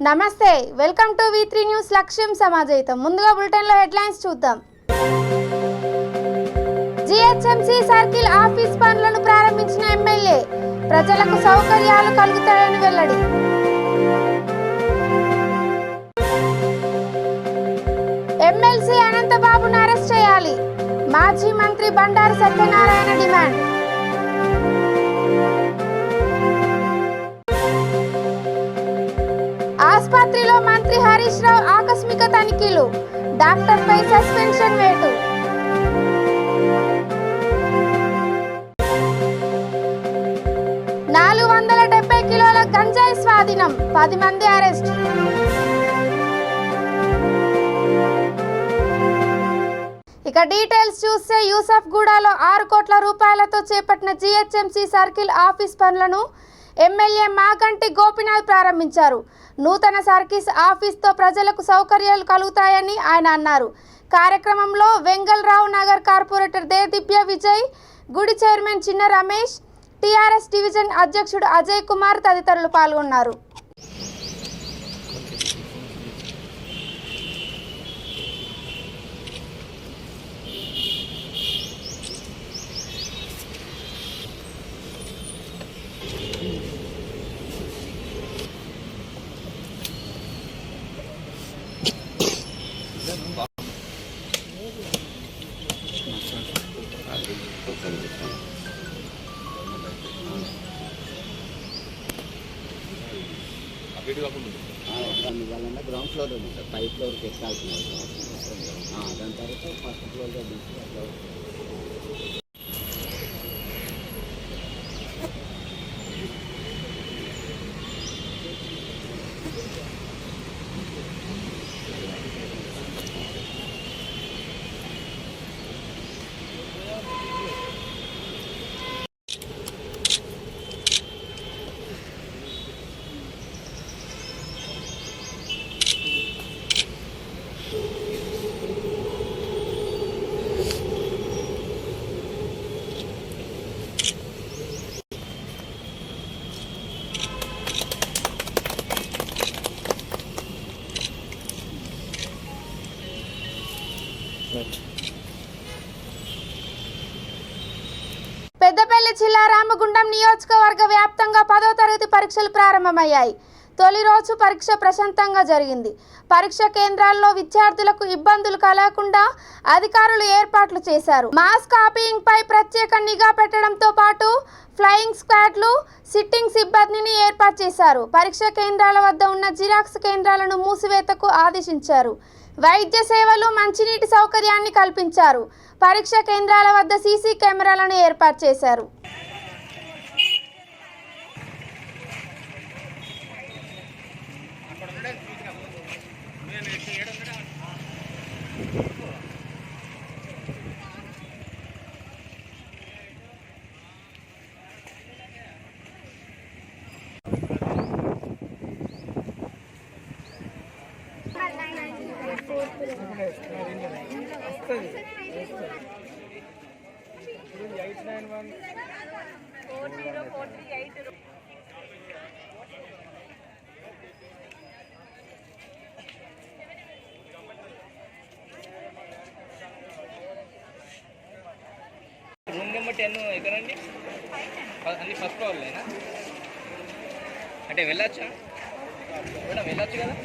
నమస్తే welcome to V3 news లక్ష్యం సమాజయితం ముందుగా బులెటిన్ లో హెడ్లైన్స్ చూద్దాం జీహెచ్ఎంసీ సర్కిల్ ఆఫీస్ పనులను ప్రారంభించిన ఎమ్మెల్యే ప్రజలకు సౌకర్యాలు కలుగుతాయని వెల్లడి ఎమ్మెల్సీ అనంతబాబును అరెస్ట్ చేయాలి మాజీ మంత్రి బండారు సత్యనారాయణ డిమాండ్ ఆసుపత్రిలో మంత్రి హరీష్ రావు ఆకస్మిక తనిఖీలు డాక్టర్పై సస్పెన్షన్ వేటు కిలోల గంజాయి స్వాధీనం 10 మంది అరెస్ట్ ఇక డీటెయిల్స్ చూస్తే యూసఫ్గూడలో 6 కోట్ల రూపాయలతో చేపట్టిన జీహెచ్ఎంసీ సర్కిల్ ఆఫీస్ పనులను ఎమ్మెల్యే మాగంటి గోపీనాథ్ ప్రారంభించారు. నూతన సర్కిల్ ఆఫీస్తో ప్రజలకు సౌకర్యాలు కలుగుతాయని ఆయన అన్నారు. కార్యక్రమంలో వెంగళరావు నగర్ కార్పొరేటర్ దేదివ్య విజయ్, గుడి చైర్మన్ చిన్న రమేష్, టీఆర్ఎస్ డివిజన్ అధ్యక్షుడు అజయ్ కుమార్ తదితరులు పాల్గొన్నారు. వాళ్ళ గ్రౌండ్ ఫ్లోర్ ఉంది సార్, 5 ఫ్లోర్కి ఎక్కాల్సిన దాని తర్వాత ఫస్ట్ ఫ్లోర్లో దించి అట్లా పెద్దపల్లి జిల్లా రామగుండం నియోజకవర్గ వ్యాప్తంగా 10వ తరగతి పరీక్షలు ప్రారంభమయ్యాయి. తొలి రోజు పరీక్ష ప్రశాంతంగా జరిగింది. పరీక్ష కేంద్రాల్లో విద్యార్థులకు ఇబ్బందులు కలగకుండా అధికారులు ఏర్పాట్లు చేశారు. మాస్ కాపీయింగ్ పై ప్రత్యేక నిఘా పెట్టడంతో పాటు ఫ్లయింగ్ స్క్వాడ్లు, సిట్టింగ్ సిబ్బందిని ఏర్పాటు చేశారు. పరీక్ష కేంద్రాల వద్ద ఉన్న జిరాక్స్ కేంద్రాలను మూసివేతకు ఆదేశించారు. వైద్య సేవలు, మంచినీటి సౌకర్యాన్ని కల్పించారు. పరీక్ష కేంద్రాల వద్ద సీసీ కెమెరాలను ఏర్పాటు చేశారు. రూమ్ నెంబర్ 10 ఎక్కడండి? అన్ని ఫస్ట్ ఫ్లోర్లేనా? అంటే వెళ్ళొచ్చా మేడం? వెళ్ళొచ్చు కదా.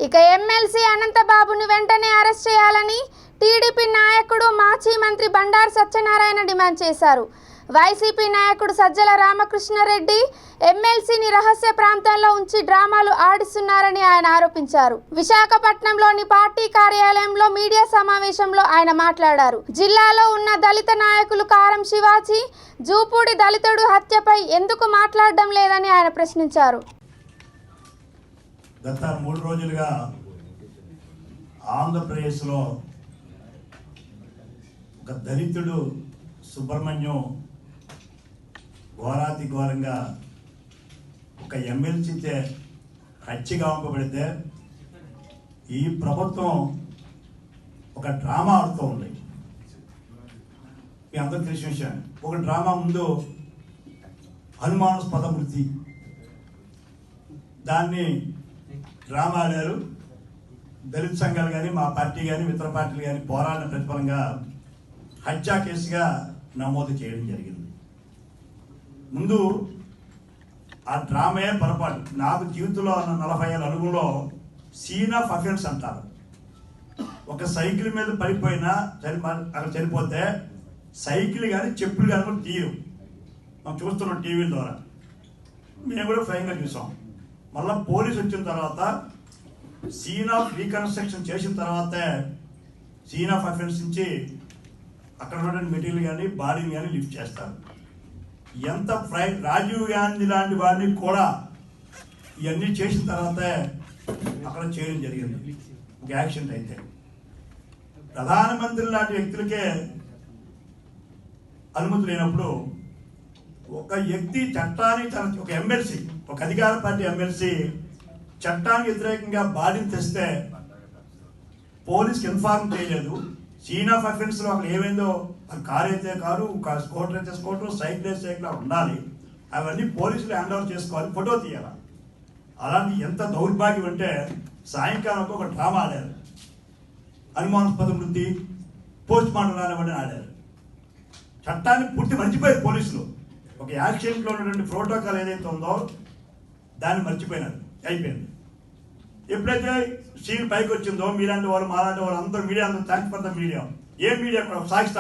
ఇక ఎమ్మెల్సీ అనంతబాబును వెంటనే అరెస్ట్ చేయాలని టీడీపీ నాయకుడు మాజీ మంత్రి బండారు సత్యనారాయణ డిమాండ్ చేశారు. వైసీపీ నాయకుడు సజ్జల రామకృష్ణారెడ్డి ఎమ్మెల్సీని రహస్య ప్రాంతాల్లో ఉంచి డ్రామాలు ఆడిస్తున్నారని ఆయన ఆరోపించారు. విశాఖపట్నంలోని పార్టీ కార్యాలయంలో మీడియా సమావేశంలో ఆయన మాట్లాడారు. జిల్లాలో ఉన్న దళిత నాయకులు కారం శివాజీ, జూపూడి దళితుడు హత్యపై ఎందుకు మాట్లాడడం లేదని ఆయన ప్రశ్నించారు. గత 3 రోజులుగా ఆంధ్రప్రదేశ్లో ఒక దళితుడు సుబ్రహ్మణ్యం ఘోరాతి ఘోరంగా ఒక ఎమ్మెల్సీతే హత్యగా పంపబడితే ఈ ప్రభుత్వం ఒక డ్రామా ఆడుతూ ఉంది. మీ అందరూ తెలిసిన విషయం. ఒక డ్రామా ముందు అనుమానాస్పద మృతి, దాన్ని డ్రామా ఆడారు. దళిత సంఘాలు కానీ మా పార్టీ కానీ ఇతర పార్టీలు కానీ పోరాడిన ప్రతిఫలంగా హత్యా కేసుగా నమోదు చేయడం జరిగింది. ముందు ఆ డ్రామే పొరపాటు. నాకు జీవితంలో 40 ఏళ్ళ అనుభవంలో సీన్ ఆఫ్ అఫెన్స్ అంటారు. ఒక సైకిల్ మీద పడిపోయినా అక్కడ చనిపోతే సైకిల్ కానీ చెప్పులు కానీ కూడా తీయరు. మనం చూస్తున్నాం టీవీల ద్వారా, మేము కూడా స్వయంగా చూసాం. మళ్ళీ పోలీసు వచ్చిన తర్వాత సీన్ ఆఫ్ రీకన్స్ట్రక్షన్ చేసిన తర్వాతే సీన్ ఆఫ్ అఫెన్స్ నుంచి అక్కడ ఉన్నటువంటి మెటీరియల్ కానీ బాడీని కానీ లిఫ్ట్ చేస్తారు. ఎంత రాజీవ్ గాంధీ లాంటి వాడిని కూడా ఇవన్నీ చేసిన తర్వాతే అక్కడ చేయడం జరిగింది. ఒక యాక్సిడెంట్ అయితే ప్రధానమంత్రి లాంటి వ్యక్తులకే అనుమతి లేనప్పుడు ఒక వ్యక్తి చట్టానికి ఒక ఎమ్మెల్సీ, ఒక అధికార పార్టీ ఎమ్మెల్సీ చట్టానికి వ్యతిరేకంగా బాడీని తెస్తే పోలీస్కి ఇన్ఫార్మ్ చేయలేదు. సీన్ ఆఫ్ అఫెన్స్లో అక్కడ ఏమైందో, కారు అయితే కారు, స్కూటర్ అయితే స్కూటర్, సైకిల్ అయితే సైకిల్ ఉండాలి. అవన్నీ పోలీసులు హ్యాండ్ ఓవర్ చేసుకోవాలి, ఫోటో తీయాలి. అలాంటి ఎంత దౌర్భాగ్యం అంటే సాయంకాలం ఒక డ్రామా ఆడారు. అనుమానాస్పద మృతి, పోస్ట్ మార్టం రానివ్వండి ఆడారు. చట్టాన్ని పూర్తి మర్చిపోయారు పోలీసులు. ఒక యాక్సిడెంట్లో ఉన్నటువంటి ప్రోటోకాల్ ఏదైతే ఉందో దాన్ని మర్చిపోయినారు, అయిపోయింది. ఎప్పుడైతే సీన్ పైకి వచ్చిందో మీలాంటి వాళ్ళు మాలాంటి వాళ్ళు అందరూ మీడియా, అందరూ thanks for the media. A media కూడా ఒక సాక్షి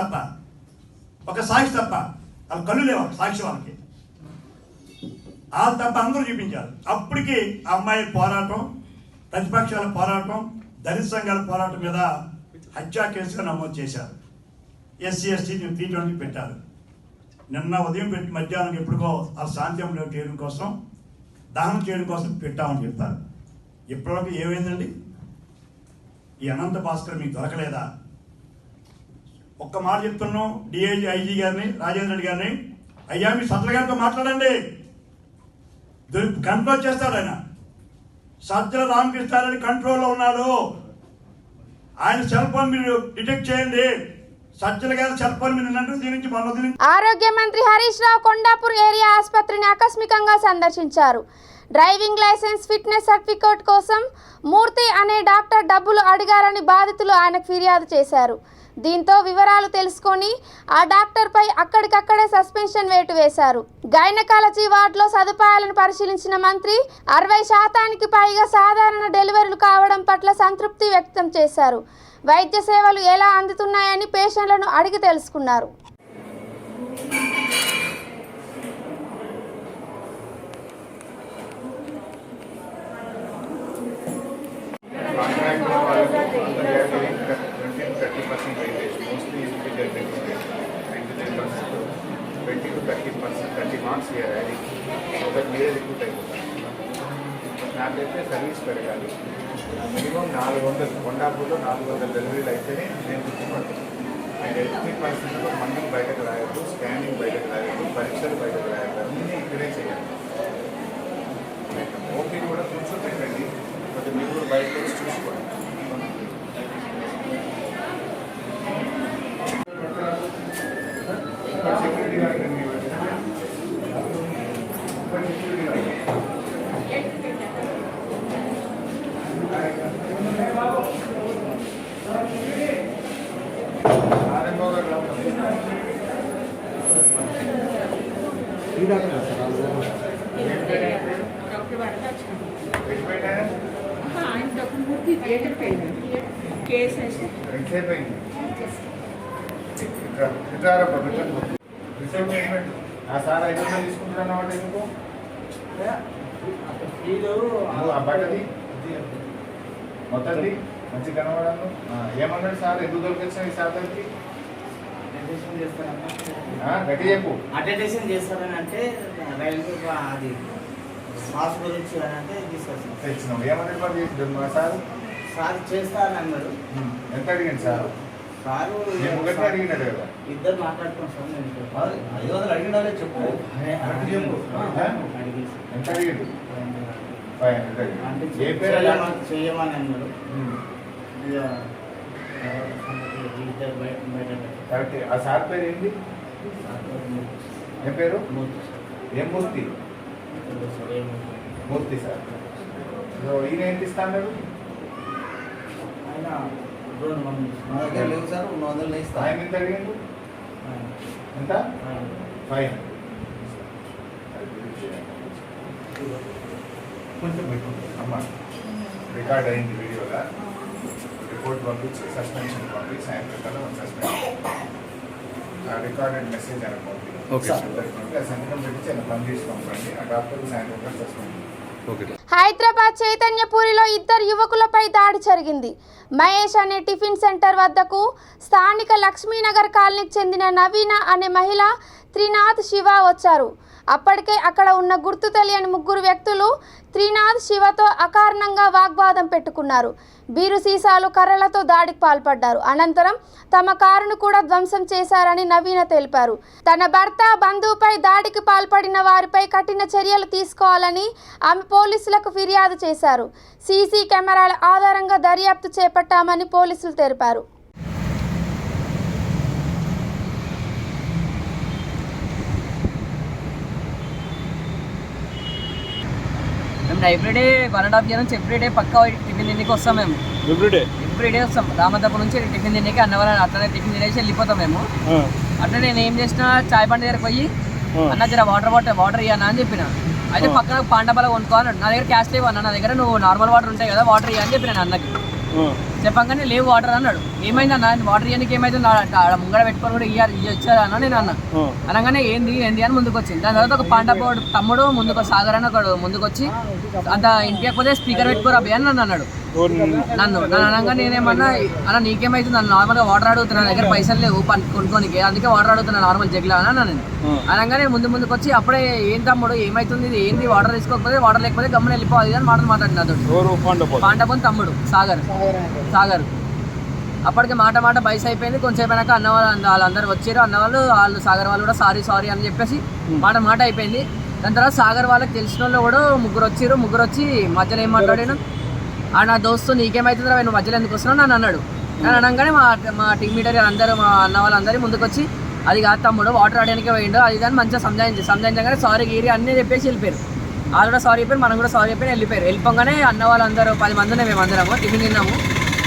తప్ప వాళ్ళు కళ్ళు లేవు సాక్షి వాళ్ళకి, వాళ్ళు తప్ప అందరూ చూపించారు. అప్పటికి ఆ అమ్మాయి పోరాటం, ప్రతిపక్షాల పోరాటం, దళిత సంఘాల పోరాటం మీద హత్యా కేసుగా నమోదు చేశారు. SC ST 320 పెట్టారు. నిన్న ఉదయం పెట్టి మధ్యాహ్నం ఎప్పుడుకో ఆ శాంత్యంలో చేయడం కోసం, దహనం చేయడం కోసం పెట్టామని చెప్పారు. ఇప్పటివరకు ఏమైందండి? ఈ అనంత భాస్కర్ మీకు దొరకలేదా? ఒక్క మాట చెప్తున్నాం DIG IG గారిని, రాజేంద్ర రెడ్డి గారిని, అయ్యా మీ సజ్జల గారితో మాట్లాడండి, కంట్రోల్ చేస్తాడు ఆయన. సజ్జల రామకృష్ణారెడ్డి కంట్రోల్లో ఉన్నాడు. ఆయన సెల్ ఫోన్ మీరు డిటెక్ట్ చేయండి. సజ్జల గారి సెల్ ఫోన్ మీద దీనికి మన ఆరోగ్య మంత్రి హరీష్ రావు కొండాపూర్ ఏరియా ఆసుపత్రిని ఆకస్మికంగా సందర్శించారు. డ్రైవింగ్ లైసెన్స్, ఫిట్నెస్ సర్టిఫికేట్ కోసం మూర్తి అనే డాక్టర్ డబ్బులు అడిగారని బాధితులు ఆయనకు ఫిర్యాదు చేశారు. దీంతో వివరాలు తెలుసుకొని ఆ డాక్టర్పై అక్కడికక్కడే సస్పెన్షన్ వేటు వేశారు. గైనకాలజీ వార్డులో సదుపాయాలను పరిశీలించిన మంత్రి 60% పైగా సాధారణ డెలివరీలు కావడం పట్ల సంతృప్తి వ్యక్తం చేశారు. వైద్య సేవలు ఎలా అందుతున్నాయని పేషెంట్లను అడిగి తెలుసుకున్నారు. నాకైతే సర్వీస్ పెరగాలి. మినిమం 400 కొండాపూర్లో 400 డెలివరీలు అయితేనే నేను గుర్తుపడతాను. అండ్ 80% మందులు బయటకు రాయద్దు, స్కానింగ్ బయటకు రాయద్దు, పరీక్షలు బయటకు రాయద్దు, అన్నీ ఇక్కడే చేయాలి. ఓపీ కూడా కూర్చోపెట్టండి, కొంచెం మీరు కూడా బయట వచ్చి చూసుకోండి. సెక్యూరిటీ గారు ఆయన డబ్బులు మూర్తి థియేటర్కి వెళ్ళాను. ఎంతసేపు అయింది? ఇట్లా రిసీవ్ పేమెంట్ ఆ సార్ 500 తీసుకుంటున్నాను అంటే ఎందుకు నువ్వు ఆ బట్టది మొత్తంది మంచి కనబడాను ఏమన్నాడు సార్ ఎందుకు దొరికొచ్చిన ఈ సార్ దగ్గరికి గట్టి చెప్పు అటెండేషన్ చేస్తారని అంటే రైల్వే అది మాస్ గురించి అని అంటే తీసుకొచ్చాను. తెచ్చినావు ఏమన్నాడు మరి మా సార్ సార్ చేస్తారని అన్నాడు. ఎంత అడిగింది సార్? సారు ముగ్గురిని అడిగినాడు కదా. ఇద్దరు మాట్లాడుతున్నాం సార్. నేను 500 అడిగినారే చెప్పు. ఎంత అడిగిండు? 500 అంటే ఏ పేరు చేయమని అన్నాడు. ఇద్దరు బయట కరెక్ట్. ఆ సార్ పేరు ఏంటి? ఏం పేరు? ఏం మూర్తి? మూర్తి సార్. ఈయన ఏంటి ఇస్తాడు? ఆయన మా దగ్గర లేవు సార్, 100 ఇస్తా. ఆయన ఎంత అడిగిండు? ఎంత? 500. కొంచెం అమ్మా రికార్డ్ అయింది వీడియోగా. రిపోర్ట్ పంపించి సస్పెన్షన్ పంపించి సాయంత్రం సస్పెండ్ రికార్డెడ్ మెసేజ్ అని పంపించి ఆ సంతకం పెట్టి ఆయన పని చేసి పంపండి. ఆ డాక్టర్ సాయంత్రం సస్పెండ్. హైదరాబాద్ చైతన్యపూరిలో ఇద్దరు యువకులపై దాడి జరిగింది. మహేష్ అనే టిఫిన్ సెంటర్ వద్దకు స్థానిక లక్ష్మీనగర్ కాలనీకి చెందిన నవీన అనే మహిళ, త్రినాథ్, శివ వచ్చారు. అప్పటికే అక్కడ ఉన్న గుర్తు తెలియని ముగ్గురు వ్యక్తులు త్రినాథ్, శివతో అకారణంగా వాగ్వాదం పెట్టుకున్నారు. బీరు సీసాలు, కర్రలతో దాడికి పాల్పడ్డారు. అనంతరం తమ కారును కూడా ధ్వంసం చేశారని నవీన తెలిపారు. తన భర్త, బంధువుపై దాడికి పాల్పడిన వారిపై కఠిన చర్యలు తీసుకోవాలని ఆమె పోలీసులకు ఫిర్యాదు చేశారు. సీసీ కెమెరాల ఆధారంగా దర్యాప్తు చేపట్టామని పోలీసులు తెలిపారు. మేము ఎవ్రీడే 1.5 year నుంచి ఎవ్రీడే పక్కా టిఫిన్ తిండికి వస్తాం. మేము ఎవ్రీడే వస్తాం. రామతప్ప నుంచి టిఫిన్ తిండికి అన్నవరం అట్లనే టిఫిన్ తినేసి వెళ్ళిపోతాం మేము. అట్లా నేను ఏం చేసిన, చాయ్ బండి దగ్గరకు పోయి అన్న జర వాటర్ ఇవ్వనా అని చెప్పిన. అయితే పక్కన పాండబాల కొనుక్కోవాలన్నాడు. నా దగ్గర క్యాష్ లేవు అన్న, నా దగ్గర నువ్వు నార్మల్ వాటర్ ఉంటాయి కదా వాటర్ ఇవ్వ అని చెప్పిన అన్నకి. చెప్పంగానే లేవు వాటర్ అన్నాడు. ఏమైంది అన్న, వాటర్ ఇవ్వడానికి ఏమైంది, ఆడ ముంగడ పెట్టుకొని కూడా ఇచ్చారా అన్న నేను అన్న. అనగానే ఏంది అని ముందుకు వచ్చింది. దాని తర్వాత ఒక పాండబాడు తమ్ముడు ముందుకు, సాగర్ అని ఒకడు ముందుకు వచ్చి అంత ఇంటికి పోతే స్పీకర్ పెట్టుకోరా అబ్బాయి అని నన్ను అన్నాడు. నన్ను అనగా నేనేమన్నా, అన్న నీకేమైతుంది, నన్ను నార్మల్గా వాటర్ అడుగుతున్నా, నా దగ్గర పైసలు లేవు కొనుక్కోనికి, అందుకే వాటర్ అడుగుతున్నా నార్మల్ జగ్లా అని అన్నాను. అనగానే ముందుకు వచ్చి అప్పుడే ఏం తమ్ముడు ఏమైతుంది, ఇది ఏంది, వాటర్ తీసుకోకపోతే వాటర్ లేకపోతే గమ్మున వెళ్ళిపోవాలి అని మాట్లాడిన అతడు. పాండబోన్ తమ్ముడు సాగర్. అప్పటికి మాట బైస్ అయిపోయింది. కొంచెం అయిపోయినాక అన్న వాళ్ళందరూ వచ్చారు. వాళ్ళు సాగర్ వాళ్ళు కూడా సారీ అని చెప్పేసి మాట అయిపోయింది. దాని తర్వాత సాగర్ వాళ్ళకి తెలిసిన వాళ్ళు కూడా ముగ్గురు వచ్చి మధ్యలో ఏం మాట్లాడాను, నా దోస్తు నీకేమవుతుందిరా నువ్వు మధ్యలో ఎందుకు వస్తున్నావు నన్ను అన్నాడు. నేను అనగానే మా టీమ్ లీడర్ అందరూ, మా అన్న వాళ్ళందరూ ముందుకు వచ్చి అది కాదు తమ్ముడు వాటర్ ఆడడానికి పోయిండు అది దాన్ని మంచిగా సంజాయించగానే సారీ గీరి అన్నీ చెప్పేసి వెళ్ళిపోయారు. వాళ్ళు కూడా సారీ చెప్పారు, మనం కూడా సారీ చెప్పి వెళ్ళిపోయారు. వెళ్ళిపోగానే అన్న వాళ్ళందరూ 10 మంది మేము అందరము టిఫిన్ తిన్నాము.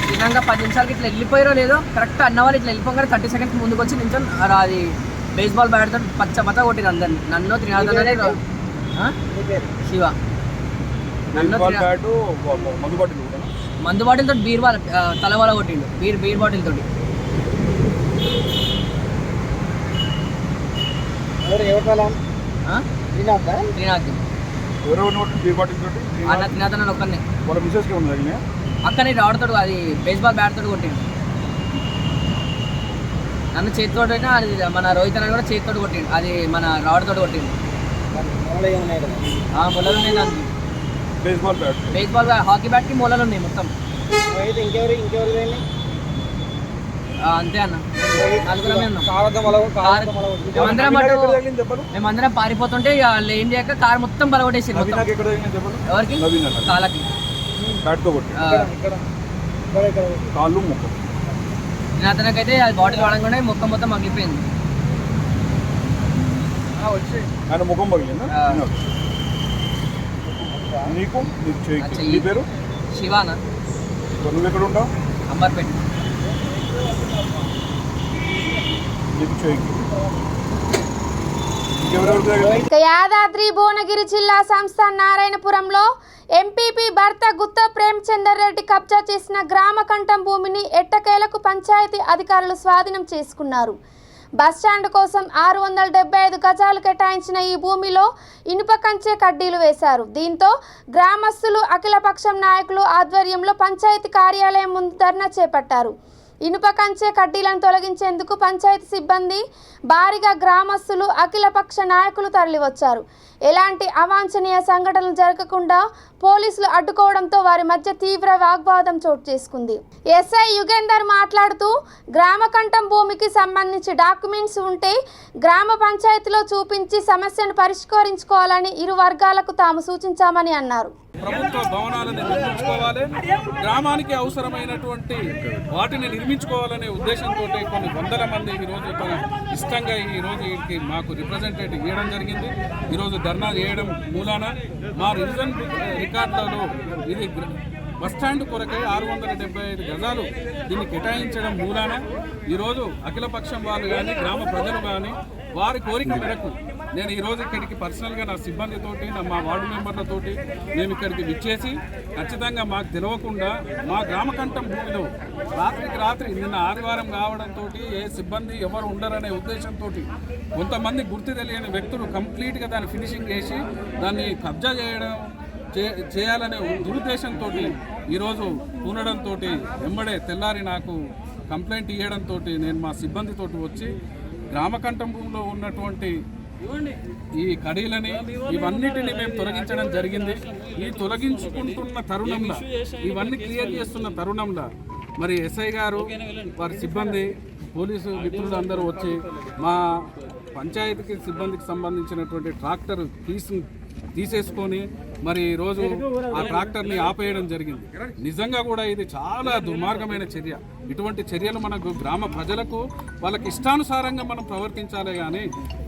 తిన్నాక 10 నిమిషాలకి ఇట్లా వెళ్ళిపోయారో లేదో కరెక్ట్ అన్న వాళ్ళు ఇట్లా వెళ్ళిపోగానే 30 seconds ముందుకు వచ్చి నించొని అది బేస్బాల్ బ్యాట్తో పచ్చ కొట్టిరు అందరిని. నన్ను త్రినాథ్ శివ మందు బాటిల్తో బీర్ తలవాల కొట్టిండు. బీర్ బాటిల్ తోటి. అన్న త్రినాథ్ అన్న ఒక్కనే అక్కనే రావడతాడు, అది బేస్బాల్ బ్యాట్ తోటి కొట్టిండు. నన్ను చేతితోటి అయినా అది మన రోహిత్ అన్న కూడా చేతితోటి కొట్టిండు, అది మన రావడతోటి కొట్టిండు. మొలలు ఉన్నాయి దానికి. బేస్బాల్ హాకీ బ్యాట్కి మొలలు ఉన్నాయి మొత్తం. అంతే అన్న, నలుగురమే ఉన్నాం. మేమందరం పారిపోతుంటే వాళ్ళు ఏం చేయక కారు మొత్తం బలగొట్టేసి ఎవరికి కాళ్ళకి అతనికైతే అది బాటిల్ వాడగానే ముఖం మొత్తం మగ్గిపోయింది. ముఖం పగిలిందా? నీకు నీ పేరు శివానా? నువ్వు ఎక్కడ ఉంటావు? అంబర్పేట. నీకు చేయికి ఇక యాదాద్రి భువనగిరి జిల్లా సంస్థ నారాయణపురంలో ఎంపీపీ భర్త గుత్త ప్రేమచందర్ రెడ్డి కబ్జా చేసిన గ్రామకంఠం భూమిని ఎట్టకేలకు పంచాయతీ అధికారులు స్వాధీనం చేసుకున్నారు. బస్టాండ్ కోసం 675 గజాలు కేటాయించిన ఈ భూమిలో ఇనుప కంచె కడ్డీలు వేశారు. దీంతో గ్రామస్తులు అఖిలపక్షం నాయకులు ఆధ్వర్యంలో పంచాయతీ కార్యాలయం ముందు ధర్నా చేపట్టారు. ఇనుప కంచె కడ్డీలను తొలగించేందుకు పంచాయతీ సిబ్బంది భారీగా గ్రామస్తులు అఖిలపక్ష నాయకులు తరలివచ్చారు. ఎలాంటి అవాంఛనీయ సంఘటనలు జరగకుండా పోలీసులు అడ్డుకోవడంతో వారి మధ్య తీవ్ర వాగ్వాదం చోటు చేసుకుంది. ఎస్ఐ యుగేందర్ మాట్లాడుతూ గ్రామకంఠం భూమికి సంబంధించి డాక్యుమెంట్స్ ఉంటే గ్రామ పంచాయతీలో చూపించి సమస్యను పరిష్కరించుకోవాలని ఇరు వర్గాలకు తాము సూచించామని అన్నారు. ప్రభుత్వ భవనాలను నిర్మించుకోవాలి, గ్రామానికి అవసరమైనటువంటి వాటిని నిర్మించుకోవాలనే ఉద్దేశంతో కొన్ని వందల మంది ఈరోజు ఇష్టంగా ఈరోజు వీటికి మాకు రిప్రజెంటేటివ్ ఇవ్వడం జరిగింది. ఈరోజు ధర్నా చేయడం మూలాన మా రివిజన్ రికార్డులలో ఇది బస్టాండ్ కొరకై 675 గజాలు దీన్ని కేటాయించడం మూలాన ఈరోజు అఖిలపక్షం వాళ్ళు కానీ గ్రామ ప్రజలు కానీ వారి కోరిక మేరకు నేను ఈరోజు ఇక్కడికి పర్సనల్గా నా సిబ్బందితోటి మా వార్డు మెంబర్లతోటి మేము ఇక్కడికి విచ్చేసి ఖచ్చితంగా మాకు తెలియకుండా మా గ్రామకంఠం భూమిలో రాత్రికి రాత్రి నిన్న ఆదివారం కావడంతో ఏ సిబ్బంది ఎవరు ఉండరనే ఉద్దేశంతో కొంతమంది గుర్తు తెలియని వ్యక్తులు కంప్లీట్గా దాన్ని ఫినిషింగ్ చేసి దాన్ని కబ్జా చేయాలనే దురుద్దేశంతో ఈరోజు పూనడంతో వెంబడే తెల్లారి నాకు కంప్లైంట్ ఇవ్వడంతో నేను మా సిబ్బందితో వచ్చి గ్రామకంఠం భూమిలో ఉన్నటువంటి ఈ కడీలని ఇవన్నిటిని మేము తొలగించడం జరిగింది. ఈ తొలగించుకుంటున్న తరుణంలో ఇవన్నీ క్లియర్ చేస్తున్న తరుణంలో మరి ఎస్ఐ గారు వారి సిబ్బంది పోలీసు మిత్రులు అందరూ వచ్చి మా పంచాయతీకి సిబ్బందికి సంబంధించినటువంటి ట్రాక్టర్ తీసేసుకొని మరి ఈరోజు ఆ ట్రాక్టర్ని ఆపేయడం జరిగింది. నిజంగా కూడా ఇది చాలా దుర్మార్గమైన చర్య. ఇటువంటి చర్యలు మనకు గ్రామ ప్రజలకు వాళ్ళకి ఇష్టానుసారంగా మనం ప్రవర్తించాలి కానీ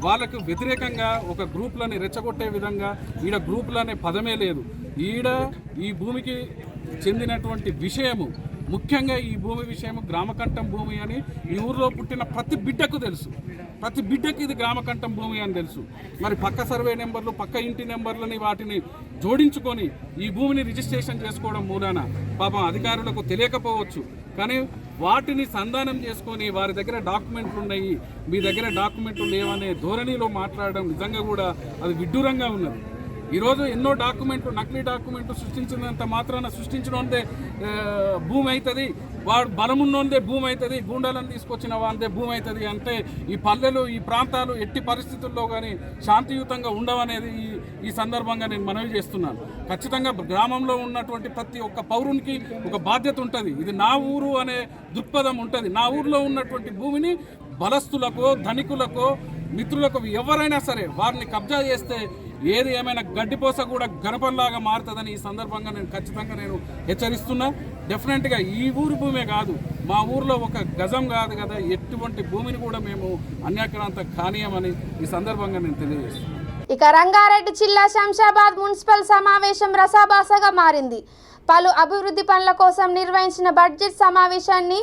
వాళ్ళకు వ్యతిరేకంగా ఒక గ్రూపులని రెచ్చగొట్టే విధంగా ఈడ గ్రూపులనే పదమే లేదు. ఈ భూమికి చెందినటువంటి విషయము ముఖ్యంగా ఈ భూమి విషయం గ్రామకంఠం భూమి అని ఈ ఊరిలో పుట్టిన ప్రతి బిడ్డకు తెలుసు. ప్రతి బిడ్డకి ఇది గ్రామకంఠం భూమి అని తెలుసు. మరి పక్క సర్వే నెంబర్లు పక్క ఇంటి నెంబర్లని వాటిని జోడించుకొని ఈ భూమిని రిజిస్ట్రేషన్ చేసుకోవడం మూలాన పాపం అధికారులకు తెలియకపోవచ్చు, కానీ వాటిని సంధానం చేసుకొని వారి దగ్గర డాక్యుమెంట్లు ఉన్నాయి, మీ దగ్గర డాక్యుమెంట్లు లేవనే ధోరణిలో మాట్లాడడం నిజంగా కూడా అది విడ్డూరంగా ఉన్నది. ఈరోజు ఎన్నో డాక్యుమెంట్లు నకిలీ డాక్యుమెంట్లు సృష్టించినంత మాత్రాన సృష్టించినోందే భూమి అవుతుంది, వాడు బలమున్నోందే భూమి అవుతుంది, గూండాలను తీసుకొచ్చిన వాళ్ళదే భూమి అవుతుంది అంటే ఈ పల్లెలు ఈ ప్రాంతాలు ఎట్టి పరిస్థితుల్లో కానీ శాంతియుతంగా ఉండవనేది ఈ సందర్భంగా నేను మనవి చేస్తున్నాను. ఖచ్చితంగా గ్రామంలో ఉన్నటువంటి ప్రతి ఒక్క పౌరునికి ఒక బాధ్యత ఉంటుంది. ఇది నా ఊరు అనే దృక్పథం ఉంటుంది. నా ఊరిలో ఉన్నటువంటి భూమిని బలస్తులకో ధనికులకో మిత్రులకు ఎవరైనా సరే వారిని కబ్జా చేస్తే ఏది ఏమైనా గడ్డిపోస కూడా గణపంలాగా మారుతుందని ఈ సందర్భంగా నేను ఖచ్చితంగా హెచ్చరిస్తున్నా. డెఫినెట్గా ఈ ఊరి భూమే కాదు, మా ఊరిలో ఒక గజం కాదు కదా, ఎటువంటి భూమిని కూడా మేము అన్యాక్రాంత కానీయమని ఈ సందర్భంగా నేను తెలియజేస్తున్నాను. ఇక రంగారెడ్డి జిల్లా శంషాబాద్ మున్సిపల్ సమావేశం రసాభాసగా మారింది. పలు అభివృద్ధి పనుల కోసం నిర్వహించిన బడ్జెట్ సమావేశాన్ని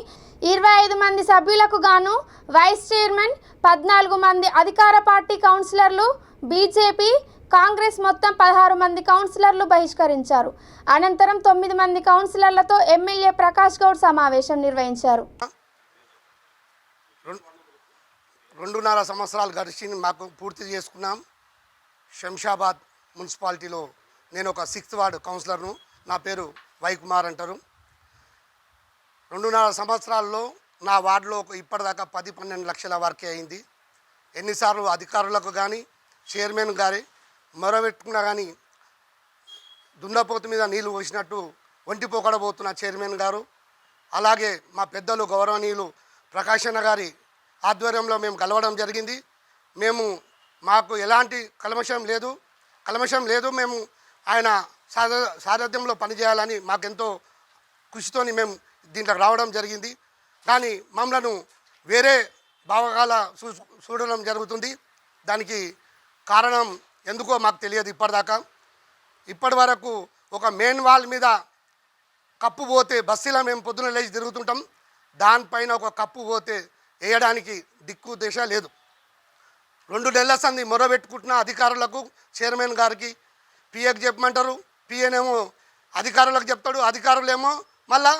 25 మంది సభ్యులకు గాను వైస్ చైర్మన్, 14 మంది అధికార పార్టీ కౌన్సిలర్లు, బీజేపీ, కాంగ్రెస్ మొత్తం 16 మంది కౌన్సిలర్లు బహిష్కరించారు. అనంతరం 9 మంది కౌన్సిలర్లతో ఎమ్మెల్యే ప్రకాష్ గౌడ్ సమావేశం నిర్వహించారు. 2.5 సంవత్సరాలు గడిచి మాకు పూర్తి చేసుకున్నాం. శంషాబాద్ మున్సిపాలిటీలో నేను ఒక 6th వార్డు కౌన్సిలర్ను. నా పేరు వైకుమార్ అంటారు. 2.5 సంవత్సరాల్లో నా వార్డులో ఇప్పటిదాకా 10-12 లక్షల వరకే అయింది. ఎన్నిసార్లు అధికారులకు కానీ చైర్మన్ గారి మొరబెట్టుకున్నా కానీ దున్నపోతు మీద నీళ్లు పోసినట్టు ఒంటిపోకడబోతున్న చైర్మన్ గారు, అలాగే మా పెద్దలు గౌరవనీయులు ప్రకాశన్న గారి ఆధ్వర్యంలో మేము కలవడం జరిగింది. మాకు ఎలాంటి కల్మషం లేదు. మేము ఆయన సారథ్యంలో పనిచేయాలని మాకెంతో కృషితోని మేము దీంట్లోకి రావడం జరిగింది. కానీ మమ్మలను వేరే భావగాల చూడడం జరుగుతుంది. దానికి కారణం ఎందుకో మాకు తెలియదు. ఇప్పటి వరకు ఒక మెయిన్ వాల్ మీద కప్పు పోతే బస్సులో మేము పొద్దున లేచి తిరుగుతుంటాం, దానిపైన ఒక కప్పు పోతే వేయడానికి దిక్కు దిశ లేదు. 2 నెలల సంది మొరబెట్టుకుంటున్న అధికారులకు, చైర్మన్ గారికి, పిఏకి చెప్పమంటారు, పిఏనేమో అధికారులకు చెప్తాడు, అధికారులేమో మళ్ళా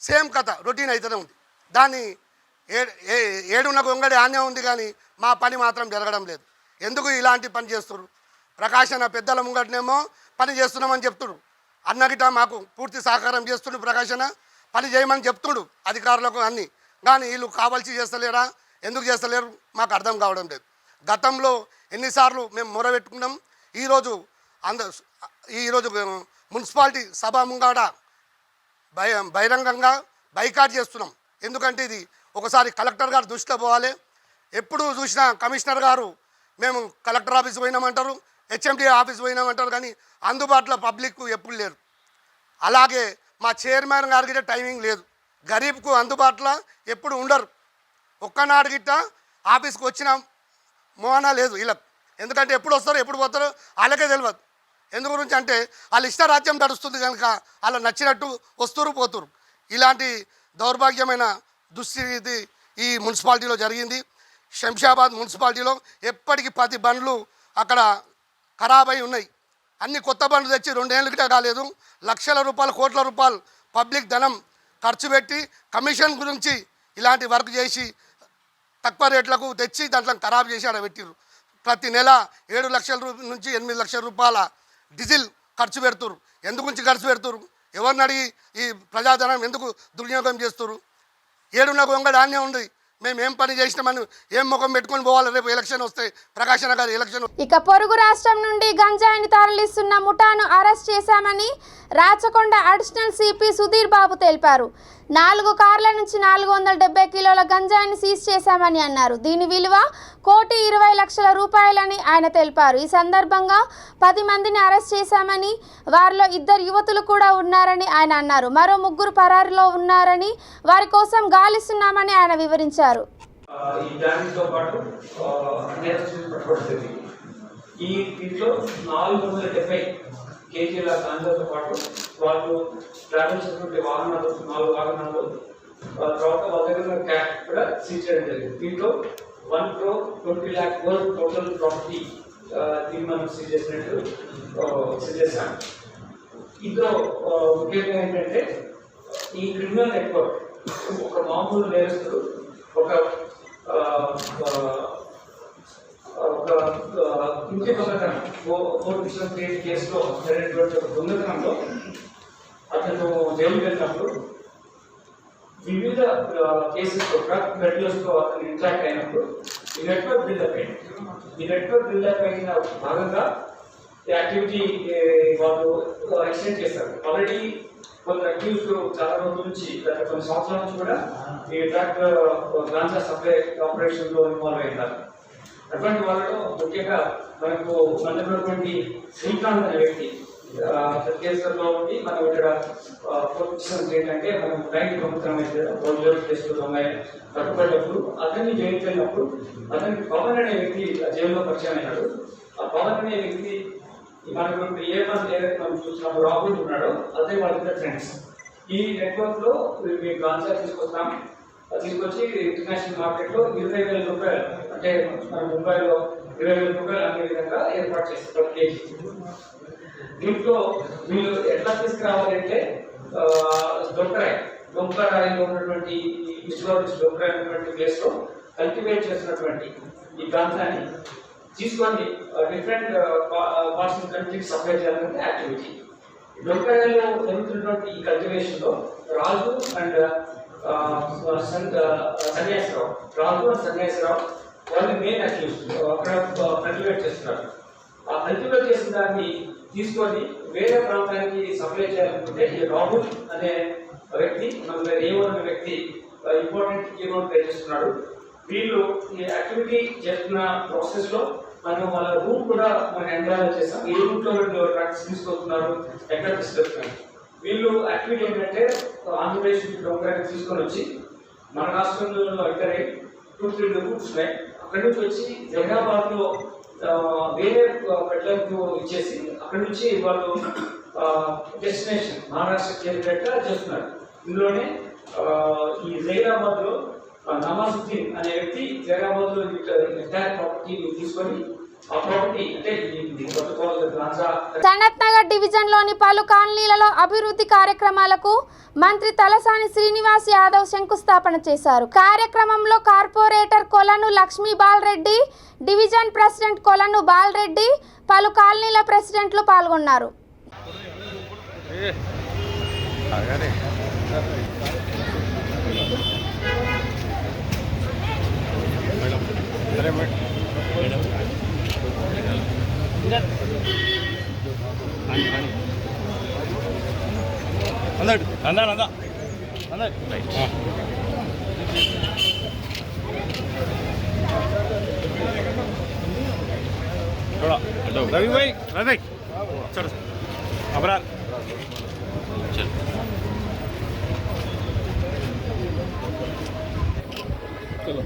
సేమ్ కథ రొటీన్ అవుతూనే ఉంది. దాన్ని ఏడున్న గొంగడి ఆనే ఉంది కానీ మా పని మాత్రం జరగడం లేదు. ఎందుకు ఇలాంటి పని చేస్తున్నారు? ప్రకాశన పెద్దల ముంగటనేమో పని చేస్తున్నామని చెప్తుడు, అన్నగిట మాకు పూర్తి సహకారం చేస్తుడు, ప్రకాశన పని చేయమని చెప్తుడు అధికారులకు అన్నీ. కానీ వీళ్ళు కావాల్సి చేస్తలేరా, ఎందుకు చేస్తలేరు మాకు అర్థం కావడం లేదు. గతంలో ఎన్నిసార్లు మేము మొరబెట్టుకున్నాం. ఈరోజు మున్సిపాలిటీ సభ ముంగాడ బహిరంగంగా బైకాట్ చేస్తున్నాం. ఎందుకంటే ఇది ఒకసారి కలెక్టర్ గారు దృష్టిలో పోవాలి. ఎప్పుడు చూసినా కమిషనర్ గారు మేము కలెక్టర్ ఆఫీస్ పోయినామంటారు, హెచ్ఎండి ఆఫీస్ పోయినామంటారు, కానీ అందుబాటులో పబ్లిక్ ఎప్పుడు లేరు. అలాగే మా చైర్మన్ గారికి టైమింగ్ లేదు, గరీబ్కు అందుబాటులో ఎప్పుడు ఉండరు. ఒక్కనాడు గిట్ట ఆఫీస్కి వచ్చిన మోహన లేదు వీళ్ళకు. ఎందుకంటే ఎప్పుడు వస్తారో ఎప్పుడు పోతారో వాళ్ళకే తెలియదు. ఎందు గురించి అంటే వాళ్ళ ఇష్టరాజ్యం నడుస్తుంది కనుక వాళ్ళ నచ్చినట్టు వస్తురు పోతురు. ఇలాంటి దౌర్భాగ్యమైన దుస్థితి ఈ మున్సిపాలిటీలో జరిగింది. శంషాబాద్ మున్సిపాలిటీలో ఎప్పటికీ 10 బండ్లు అక్కడ ఖరాబ్ అయి ఉన్నాయి. అన్ని కొత్త బండ్లు తెచ్చి 2 ఏళ్ళ గిట్ట కాలేదు. లక్షల రూపాయలు, కోట్ల రూపాయలు పబ్లిక్ ధనం ఖర్చు పెట్టి కమిషన్ గురించి ఇలాంటి వర్క్ చేసి తక్కువ రేట్లకు తెచ్చి దాంట్లో ఖరాబ్ చేసి ఆడ పెట్టిరు. ప్రతి నెల 7 లక్షల నుంచి 8 లక్షల రూపాయల డీజిల్ ఖర్చు పెడుతురు. ఎందుకు నుంచి ఖర్చు పెడుతురు? ఎవరిని అడిగి ఈ ప్రజాధనం ఎందుకు దుర్వినియోగం చేస్తున్నారు? ఏడున్న గొంగడి ఆన్నే ఉంది. మేము ఏం పని చేసినామని ఏం ముఖం పెట్టుకొని పోవాలి? రేపు ఎలక్షన్ వస్తే ప్రకాశన గారి ఎలక్షన్. ఇక పొరుగు రాష్ట్రం నుండి గంజాయిని తరలిస్తున్న ముఠాను అరెస్ట్ చేశామని రాచకొండ అడిషనల్ సిపి సుధీర్ బాబు తెలిపారు. 4 కార్ల నుంచి 470 కిలోల గంజాయిని సీజ్ చేశామని అన్నారు. దీని విలువ 1,20,00,000 రూపాయలని ఆయన తెలిపారు. ఈ సందర్భంగా 10 మందిని అరెస్ట్ చేశామని, వారిలో 2 యువతులు కూడా ఉన్నారని ఆయన అన్నారు. మరో 3 పరారీలో ఉన్నారని, వారి కోసం గాలిస్తున్నామని ఆయన వివరించారు. దీంట్లో 470 కేజీల గాంజాతో పాటు వాళ్ళు ట్రావెల్ చేసినటువంటి వాహనాలు 4 వాహనాలు, తర్వాత వాళ్ళ దగ్గర క్యాష్ కూడా సీజ్ చేయడం జరిగింది. దీంట్లో 1,20,00,000 వరకు టోటల్ ప్రాపర్టీ దీన్ని మనం సీజ్ చేసాం. ఇందులో ముఖ్యంగా ఏంటంటే ఈ క్రిమినల్ నెట్వర్క్ ఒక మామూలు నేరస్తుడు ఒక ఇంటి దొంగతనం కోర్టు కేసులో జరిగినటువంటి ఒక దొంగతనంలో అతను జైలుకి వెళ్ళినప్పుడు వివిధ కేసెస్లో డ్రగ్ మెటీరియల్స్తో అతను ఇంట్రాక్ట్ అయినప్పుడు ఈ నెట్వర్క్ బిల్డప్ అయింది. ఈ నెట్వర్క్ బిల్డప్ అయిన భాగంగా ఈ యాక్టివిటీ వాళ్ళు ఎక్స్టెండ్ చేస్తారు. ఆల్రెడీ కొంత అక్యూజ్డ్ చాలా రోజుల నుంచి గత కొన్ని సంవత్సరాల నుంచి కూడా ఈ డ్రగ్ గాంజా సప్లై ఆపరేషన్లో ఇన్వాల్వ్ అయినారు. అటువంటి వాళ్ళలో ముఖ్యంగా మనకు ఉన్నటువంటి శ్రీకాంత్ అనే వ్యక్తి కేసులో ఉండి మనం ఇక్కడ ఫోకస్ ఏంటంటే మనం బ్యాంక్ దొంగతనం అయితే రోజుల కేసులో దొంగ పట్టుబడినప్పుడు అతన్ని జైలుకి వెళ్ళినప్పుడు అతనికి పవన్ అనే వ్యక్తి జైల్లో పరిచయం అయినాడు. ఆ పవన్ అనే వ్యక్తి మనకు ఏదైతే మనం చూసినప్పుడు రాబుల్ ఉన్నాడో అదే వాళ్ళ ఫ్రెండ్స్. ఈ నెట్వర్క్ లో మేము గాంజా తీసుకొచ్చి ఇంటర్నేషనల్ మార్కెట్ లో 20,000 రూపాయలు, అంటే మన ముంబైలో 20,000 రూపాయలు అనే విధంగా ఏర్పాటు చేస్తారు కేజీ. దీంట్లో వీళ్ళు ఎట్లా తీసుకురావాలంటే డొంకరాయిలో ఉన్నటువంటి డొంకరాయి ఉన్నటువంటి ప్లేస్ లో కల్టివేట్ చేసినటువంటి ఈ గాంజాని తీసుకొని డిఫరెంట్ పార్ట్స్ ఆఫ్ కంట్రీకి సప్లై చేయాలనే యాక్టివిటీ. డొంకరాయిలో జరుగుతున్నటువంటి ఈ కల్టివేషన్ లో రాజు అండ్ సన్యాసరావు వాళ్ళు మెయిన్ అక్యూజ్ అక్కడ కల్టివేట్ చేస్తున్నారు. ఆ కల్టివేట్ చేసిన దాన్ని తీసుకొని వేరే ప్రాంతానికి సప్లై చేయాలనుకుంటే ఈ రాహుల్ అనే వ్యక్తి, మన ఏవో అనే వ్యక్తి ఇంపార్టెంట్ కీ రోల్ ప్లే చేస్తున్నాడు. వీళ్ళు ఈ యాక్టివిటీ చేస్తున్న ప్రాసెస్ లో మనం వాళ్ళ రూట్ కూడా మనం ఎంక్వైరీ చేస్తాం. ఏ రూట్ లో డ్రగ్స్ తీసుకొస్తున్నారు, ఎక్కడ తీసుకొస్తున్నారు. వీళ్ళు యాక్టివిటీ ఏంటంటే ఆంధ్రప్రదేశ్ డొంకరాయిని తీసుకొని వచ్చి మన రాష్ట్రంలో ఇక్కడ 2-3 రూట్స్ ఉన్నాయి. అక్కడి నుంచి వచ్చి జహీరాబాద్ లో వేరే పెట్లకు ఇచ్చేసి అక్కడి నుంచి వాళ్ళు డెస్టినేషన్ మహారాష్ట్ర చేరేటట్టుగా చేస్తున్నారు. ఇందులోనే ఈ జహీరాబాద్ లో నవాజుద్దీన్ అనే వ్యక్తి జైరాబాద్లో ఎంటైర్ ప్రాపర్టీ తీసుకొని ఆ ప్రాపర్టీ అంటే సనత్ నగర్ డివిజన్లోని పలు కాలనీలలో అభివృద్ధి కార్యక్రమాలకు మంత్రి తలసాని శ్రీనివాస్ యాదవ్ శంకుస్థాపన చేశారు. కార్యక్రమంలో కార్పొరేటర్ కొలను లక్ష్మీ బాలరెడ్డి, డివిజన్ ప్రెసిడెంట్ కొలను బాలరెడ్డి, పలు కాలనీల ప్రెసిడెంట్లు పాల్గొన్నారు. रवि भाई चलो अबरार चल चलो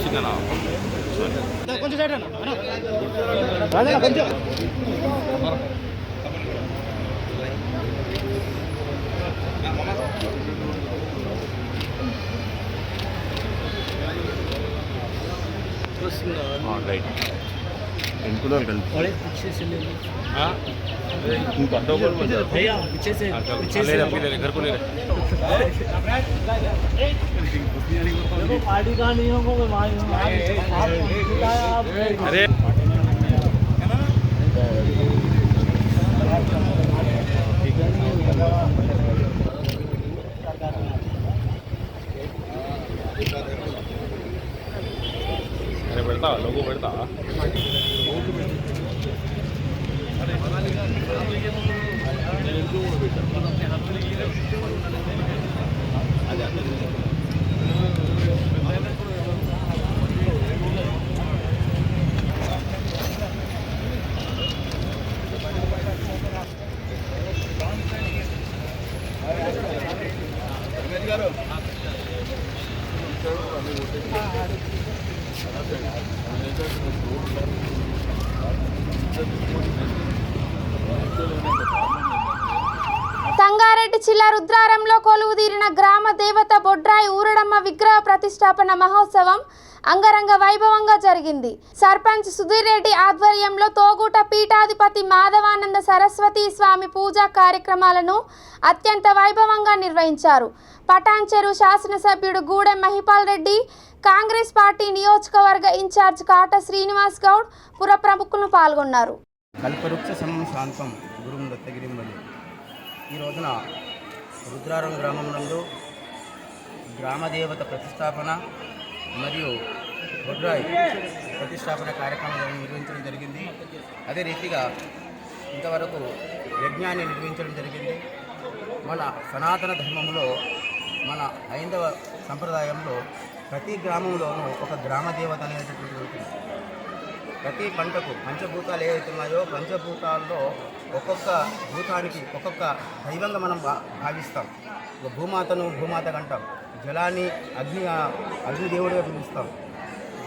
చిన్న కొంచెం సైడ్ అన్న కొంచెం రైట్ इनको बड़े पीछे से ले हाँ इनको अंदर भैया पीछे से ले ले घर को ले देखो पार्टी का नहीं होगा अरे अरे बढ़ता लोगों बढ़ता సంగారెడ్డి జిల్లా రుద్రారంలో కొలువుదీరిన గ్రామ దేవత బొడ్రాయి ఊరడమ్మ విగ్రహ ప్రతిష్టాపన మహోత్సవం అంగరంగ వైభవంగా జరిగింది. సర్పంచ్ సుధీర్ రెడ్డి ఆధ్వర్యంలో తోగుట పీఠాధిపతి మాధవానంద సరస్వతి స్వామి పూజా కార్యక్రమాలను అత్యంత వైభవంగా నిర్వహించారు. పటాన్చెరు శాసనసభ్యుడు గూడెం మహిపాల్ రెడ్డి, కాంగ్రెస్ పార్టీ నియోజకవర్గ ఇన్ఛార్జ్ కాట శ్రీనివాస్ గౌడ్, పుర ప్రముఖులు పాల్గొన్నారు. కల్పవృక్ష శాంతం గురుం దత్తగిరిం వలి ఈ రోజున రుద్రారం గ్రామం నందు గ్రామదేవత ప్రతిష్టాపన మరియు బొడ్రాయి ప్రతిష్టాపన కార్యక్రమాలను నిర్వహించడం జరిగింది. అదే రీతిగా ఇంతవరకు యజ్ఞాన్ని నిర్వహించడం జరిగింది. మన సనాతన ధర్మంలో, మన హైందవ సంప్రదాయంలో ప్రతి గ్రామంలోనూ ఒక గ్రామదేవత అనేటటువంటి ఉంటుంది. ప్రతి పంటకు పంచభూతాలు ఏవైతే ఉన్నాయో పంచభూతాల్లో ఒక్కొక్క భూతానికి ఒక్కొక్క దైవంగా మనం భావిస్తాం. భూమాతను భూమాత అంటాం, జలాన్ని అగ్నిదేవుడిగా పిలుస్తాం,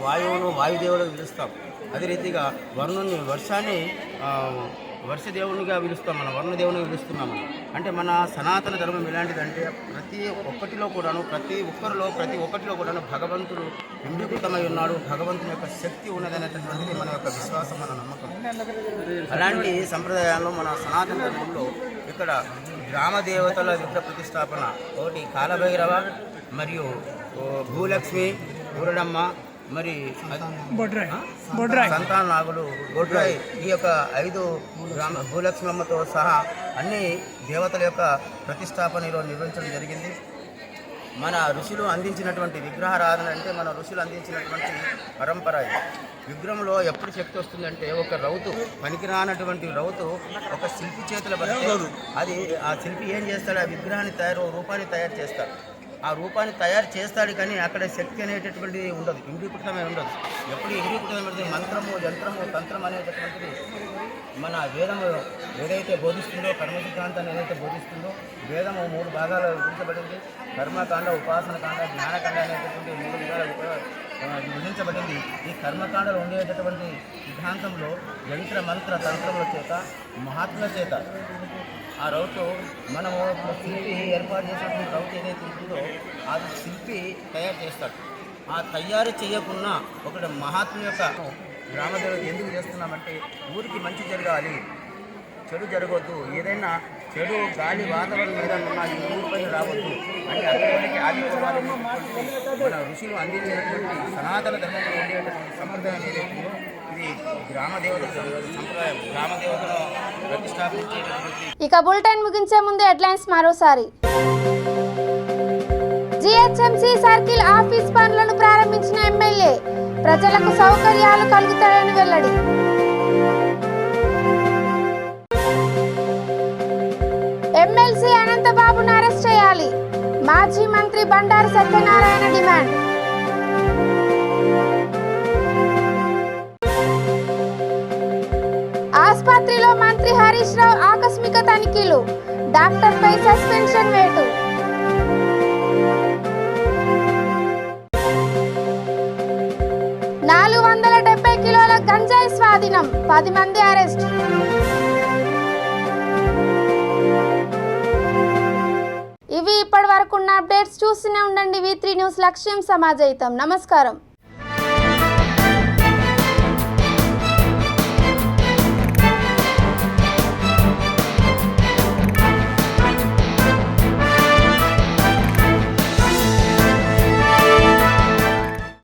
వాయువును వాయుదేవుడిగా పిలుస్తాం. అదే రీతిగా వర్ణుని వర్షాన్ని వర్షదేవునిగా పిలుస్తాం, మన వర్ణదేవునిగా పిలుస్తున్నాము. అంటే మన సనాతన ధర్మం ఎలాంటిదంటే ప్రతి ఒక్కటిలో కూడాను ప్రతి ఒక్కటిలో కూడాను భగవంతుడు ఇంద్రీకృతమై ఉన్నాడు, భగవంతుని యొక్క శక్తి ఉన్నదనేటటువంటిది మన యొక్క విశ్వాసం, మన నమ్మకం. అలాంటి సంప్రదాయాల్లో మన సనాతన ధర్మంలో ఇక్కడ గ్రామదేవతల విగ్రహ ప్రతిష్టాపన ఒకటి కాలభైరవ మరియు భూలక్ష్మి, ఊరడమ్మ, మరి సంతాన నాగులు, బొడ్రాయి, ఈ యొక్క 5 గ్రామ భూలక్ష్మమ్మతో సహా అన్ని దేవతల యొక్క ప్రతిష్టాపన ఈరోజు నిర్వహించడం జరిగింది. మన ఋషులు అందించినటువంటి విగ్రహారాధన అంటే మన ఋషులు అందించినటువంటి పరంపర. విగ్రహంలో ఎప్పుడు శక్తి వస్తుందంటే ఒక రౌతు, పనికిరానటువంటి రౌతు ఒక శిల్పి చేతుల పడితే అది ఆ శిల్పి ఏం చేస్తాడు, ఆ విగ్రహాన్ని రూపాన్ని తయారు చేస్తాడు. ఆ రూపాన్ని తయారు చేస్తాడు, కానీ అక్కడ శక్తి అనేటటువంటిది ఉండదు, ఇంద్రీకృతమే ఉండదు. ఎప్పుడు ఇంద్రీకృతమైనది మంత్రము, యంత్రము, తంత్రం అనేటటువంటిది మన వేదము ఏదైతే బోధిస్తుందో, కర్మ సిద్ధాంతాన్ని ఏదైతే బోధిస్తుందో, వేదము 3 భాగాలు విభజించబడింది. కర్మకాండ, ఉపాసనకాండ, జ్ఞానకాండ అనేటటువంటి 3 విధాలు విభజించబడింది. ఈ కర్మకాండలో ఉండేటటువంటి సిద్ధాంతంలో యంత్ర మంత్ర తంత్రముల చేత, మహాత్ముల చేత ఆ రౌట్ మనము శిల్పి ఏర్పాటు చేసినటువంటి రౌట్ ఏదైతే ఉంటుందో అది శిల్పి తయారు చేస్తాడు. ఆ తయారు చేయకున్నా ఒకటి మహాత్ముని యొక్క గ్రామదేవత ఎందుకు చేస్తున్నామంటే ఊరికి మంచి జరగాలి, చెడు జరగవద్దు, ఏదైనా చెడు గాలి వాతావరణం ఏదైనా ఉన్నా ఈ ఊరిపైన రావద్దు అని అక్కడికి ఆగిపోవాలి. మన ఋషులు అందించినటువంటి సనాతన ధర్మంలో ఉండేటువంటి సంప్రదాయం ఏదైతే ఉందో ఇది గ్రామదేవత సంప్రదాయం, గ్రామదేవతను ప్రతిష్టాపించేటటువంటి. ఇక బులెటిన్ ముగించే ముందు హెడ్లైన్స్ మరోసారి. జిహెచ్ఎంసీ సర్కిల్ ఆఫీస్ పనులను ప్రారంభించిన ఎమ్మెల్యే, ప్రజలకు సౌకర్యాలు కలుగుతాయని వెల్లడి. ఎమ్మెల్సీ అనంతబాబును అరెస్ట్ చేయాలి, మాజీ మంత్రి బండారు సత్యనారాయణ డిమాండ్. ఆసుపత్రిలో మంత్రి హరీష్ రావు ఆకస్మిక తనిఖీలు, డాక్టర్పై సస్పెన్షన్ వేటు. కిలోల గంజాయి స్వాధీనం, 10 మంది అరెస్ట్. ఇవి ఇప్పటి వరకు ఉన్న అప్డేట్స్. చూస్తూనే ఉండండి V3 న్యూస్, లక్ష్యం సమాజయితం. నమస్కారం.